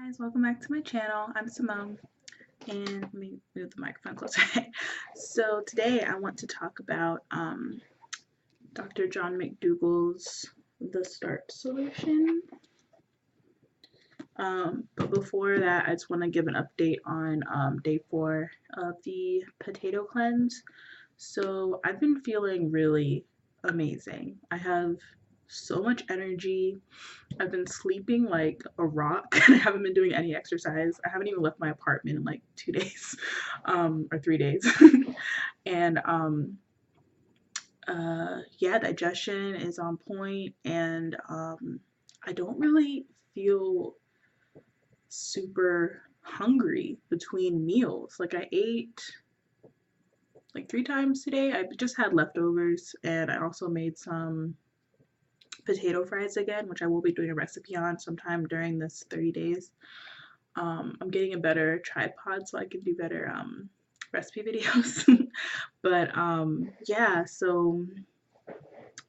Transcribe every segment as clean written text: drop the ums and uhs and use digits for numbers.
Guys, welcome back to my channel. I'm Simone, and let me move the microphone closer. So today I want to talk about Dr. John McDougall's The Starch Solution. But before that, I just want to give an update on day 4 of the potato cleanse. So I've been feeling really amazing. I have so much energy. I've been sleeping like a rock and I haven't been doing any exercise. I haven't even left my apartment in like 2 days, or 3 days. And yeah, digestion is on point, and I don't really feel super hungry between meals. Like I ate like 3 times today. I just had leftovers, and I also made some potato fries again, which I will be doing a recipe on sometime during this 30 days. I'm getting a better tripod so I can do better recipe videos. But yeah, so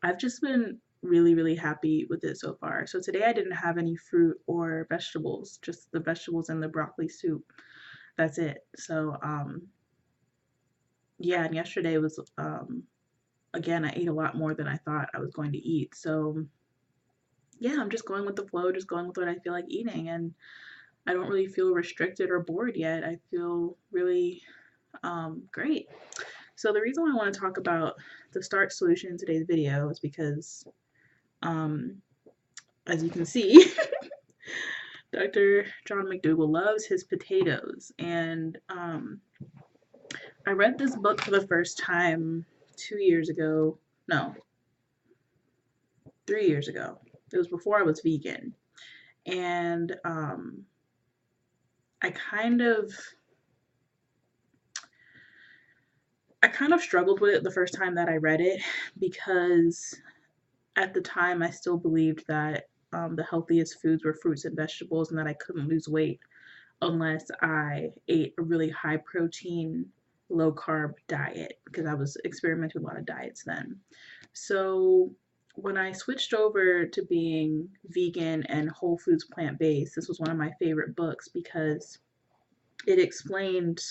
I've just been really happy with it so far. So today I didn't have any fruit or vegetables, just the vegetables and the broccoli soup. That's it. So yeah, and yesterday was again, I ate a lot more than I thought I was going to eat. So yeah, I'm just going with the flow, just going with what I feel like eating, and I don't really feel restricted or bored yet. I feel really great. So the reason why I want to talk about the starch solution in today's video is because, as you can see, Dr. John McDougall loves his potatoes, and I read this book for the first time 2 years ago. No, 3 years ago. It was before I was vegan, and I kind of struggled with it the first time that I read it, because at the time I still believed that the healthiest foods were fruits and vegetables, and that I couldn't lose weight unless I ate a really high protein, low carb diet, because I was experimenting with a lot of diets then. So when I switched over to being vegan and whole foods plant-based, this was one of my favorite books because it explained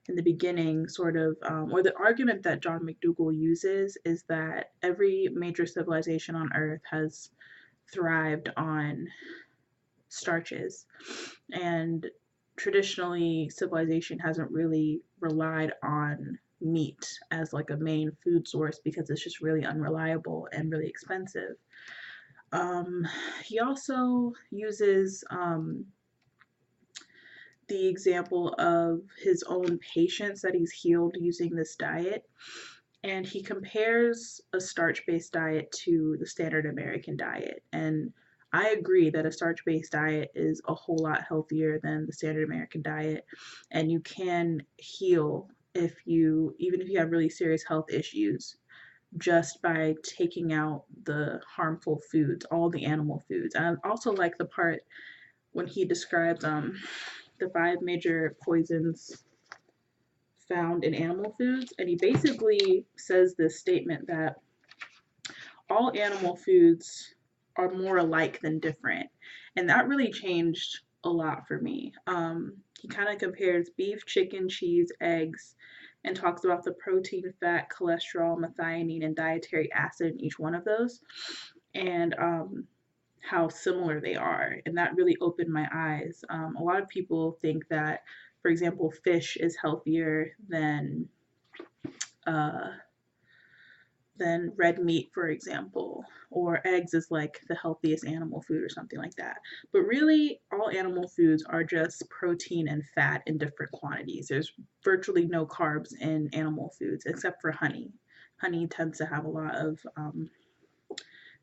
in the beginning sort of, or the argument that John McDougall uses is that every major civilization on earth has thrived on starches, and traditionally civilization hasn't really relied on meat as like a main food source because it's just really unreliable and really expensive. He also uses the example of his own patients that he's healed using this diet, and he compares a starch-based diet to the standard American diet. And I agree that a starch-based diet is a whole lot healthier than the standard American diet, and you can heal even if you have really serious health issues, just by taking out the harmful foods, all the animal foods. And I also like the part when he describes the 5 major poisons found in animal foods, and he basically says this statement that all animal foods are more alike than different, and that really changed a lot for me. He kind of compares beef, chicken, cheese, eggs, and talks about the protein, fat, cholesterol, methionine, and dietary acid in each one of those, and how similar they are, and that really opened my eyes. A lot of people think that, for example, fish is healthier than red meat, for example, or eggs is like the healthiest animal food or something like that. But really, all animal foods are just protein and fat in different quantities. There's virtually no carbs in animal foods except for honey. Honey tends to have a lot of,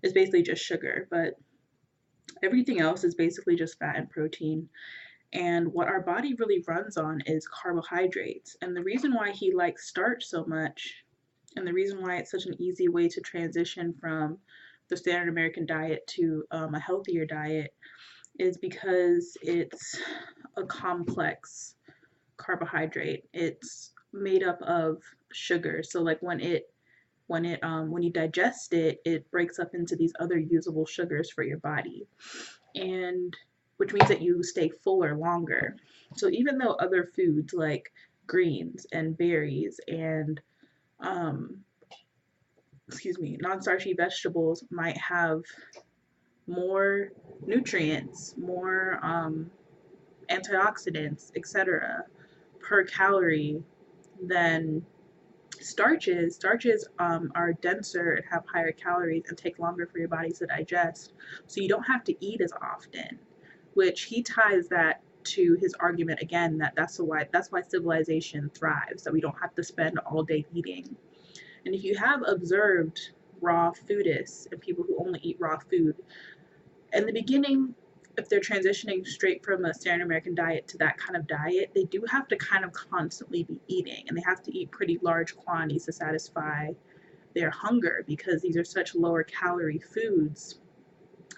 it's basically just sugar, but everything else is basically just fat and protein. And what our body really runs on is carbohydrates. And the reason why he likes starch so much, and the reason why it's such an easy way to transition from the standard American diet to a healthier diet, is because it's a complex carbohydrate. It's made up of sugar. So like when you digest it, it breaks up into these other usable sugars for your body. And which means that you stay fuller longer. So even though other foods like greens and berries and um, non-starchy vegetables might have more nutrients, more antioxidants, etc., per calorie than starches. Starches are denser and have higher calories and take longer for your body to digest, so you don't have to eat as often. Which he ties that to his argument again that that's why civilization thrives, that we don't have to spend all day eating. And if you have observed raw foodists and people who only eat raw food, in the beginning, if they're transitioning straight from a standard American diet to that kind of diet, they do have to kind of constantly be eating, and they have to eat pretty large quantities to satisfy their hunger because these are such lower calorie foods,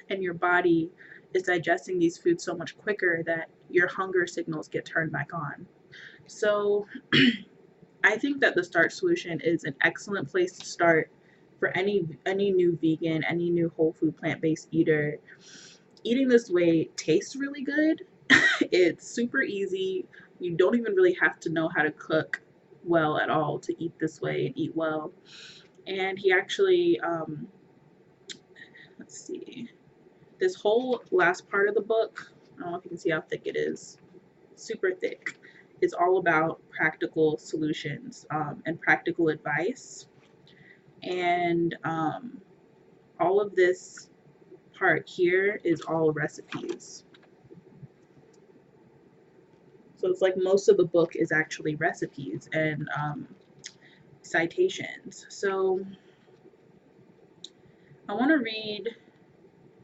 and your body is digesting these foods so much quicker that your hunger signals get turned back on. So I think that the Starch Solution is an excellent place to start for any new vegan, any new whole food plant-based eater. Eating this way tastes really good. It's super easy. You don't even really have to know how to cook well at all to eat this way and eat well. And he actually, let's see, this whole last part of the book, I don't know if you can see how thick it is, super thick. It's all about practical solutions and practical advice. And all of this part here is all recipes. So it's like most of the book is actually recipes and citations. So I want to read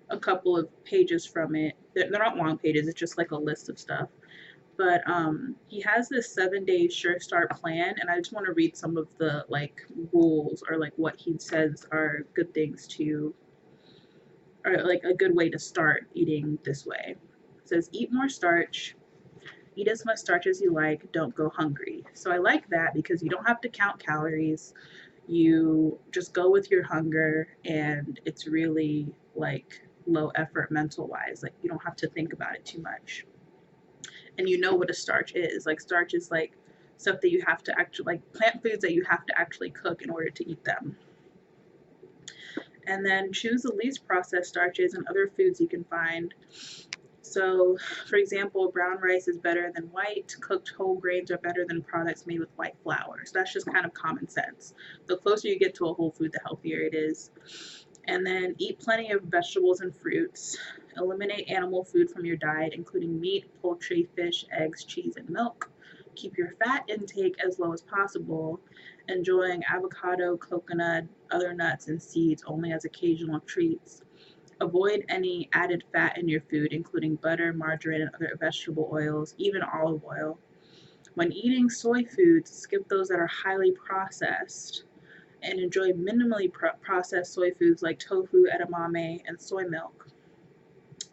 a couple of pages from it. They're not long pages, it's just like a list of stuff. But he has this 7-day Sure Start plan, and I just want to read some of the like rules or like what he says are good things to, or like a good way to start eating this way. It says, eat more starch, eat as much starch as you like, don't go hungry. So I like that because you don't have to count calories. You just go with your hunger, and it's really like low effort mental wise. Like you don't have to think about it too much. And you know what a starch is. Like starch is like stuff that you have to actually, like plant foods that you have to actually cook in order to eat them. And then choose the least processed starches and other foods you can find. So, for example, brown rice is better than white. Cooked whole grains are better than products made with white flour. So that's just kind of common sense. The closer you get to a whole food, the healthier it is. And then eat plenty of vegetables and fruits. Eliminate animal food from your diet, including meat, poultry, fish, eggs, cheese, and milk. Keep your fat intake as low as possible, enjoying avocado, coconut, other nuts, and seeds only as occasional treats. Avoid any added fat in your food, including butter, margarine, and other vegetable oils, even olive oil. When eating soy foods, skip those that are highly processed and enjoy minimally processed soy foods like tofu, edamame, and soy milk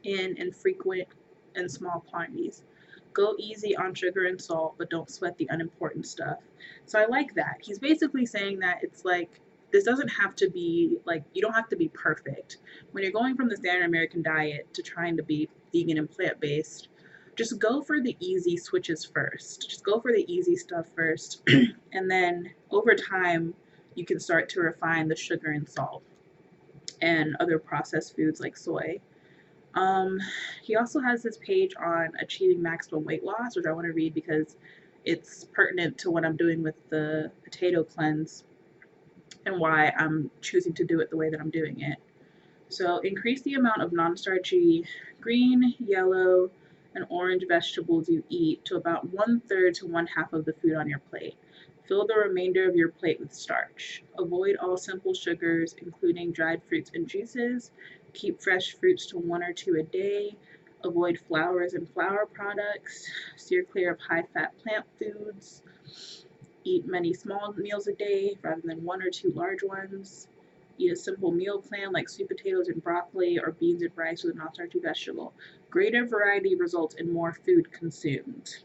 in infrequent and small quantities. Go easy on sugar and salt, but don't sweat the unimportant stuff. So I like that. He's basically saying that it's like, this doesn't have to be, like, you don't have to be perfect. When you're going from the standard American diet to trying to be vegan and plant-based, just go for the easy switches first. Just go for the easy stuff first. And then over time, you can start to refine the sugar and salt and other processed foods like soy. He also has this page on achieving maximum weight loss, which I want to read because it's pertinent to what I'm doing with the potato cleanse and why I'm choosing to do it the way that I'm doing it. So increase the amount of non-starchy green, yellow, and orange vegetables you eat to about 1/3 to 1/2 of the food on your plate. Fill the remainder of your plate with starch. Avoid all simple sugars, including dried fruits and juices. Keep fresh fruits to 1 or 2 a day. Avoid flours and flour products. Steer clear of high-fat plant foods. Eat many small meals a day rather than 1 or 2 large ones. Eat a simple meal plan like sweet potatoes and broccoli or beans and rice with a non-starchy vegetable. Greater variety results in more food consumed.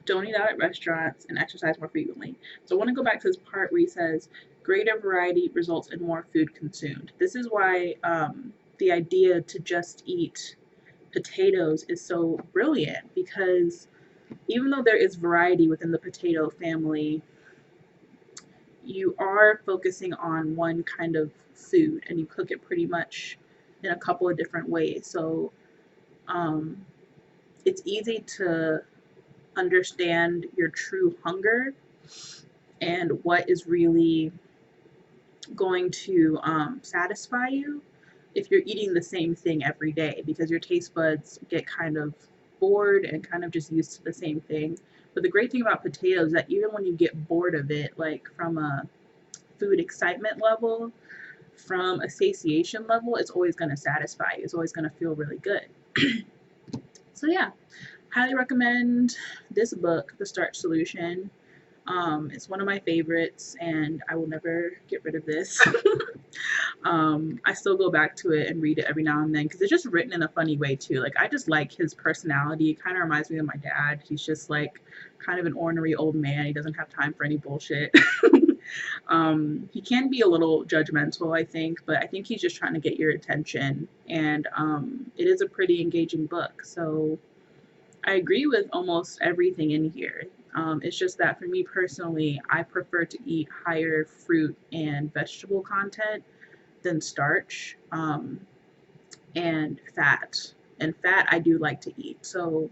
Don't eat out at restaurants and exercise more frequently. So I want to go back to this part where he says, greater variety results in more food consumed. This is why the idea to just eat potatoes is so brilliant because even though there is variety within the potato family, you are focusing on one kind of food and you cook it pretty much in a couple of different ways. So um, it's easy to understand your true hunger and what is really going to satisfy you if you're eating the same thing every day, because your taste buds get kind of bored and kind of just used to the same thing. But the great thing about potatoes is that even when you get bored of it, like from a food excitement level, from a satiation level, it's always going to satisfy you. It's always going to feel really good. So yeah, highly recommend this book, The Starch Solution. It's one of my favorites, and I will never get rid of this. I still go back to it and read it every now and then because it's just written in a funny way too. Like I just like his personality. It kind of reminds me of my dad. He's just like kind of an ornery old man. He doesn't have time for any bullshit. He can be a little judgmental, I think, but I think he's just trying to get your attention. And it is a pretty engaging book. So I agree with almost everything in here. It's just that for me personally, I prefer to eat higher fruit and vegetable content than starch, and fat. And fat I do like to eat. So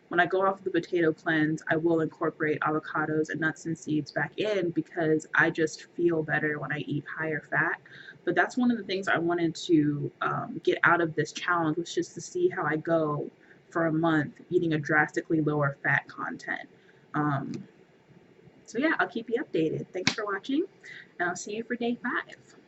when I go off the potato cleanse, I will incorporate avocados and nuts and seeds back in because I just feel better when I eat higher fat. But that's one of the things I wanted to get out of this challenge, was just to see how I go for a month eating a drastically lower fat content. Um, so yeah, I'll keep you updated. Thanks for watching, and I'll see you for day 5.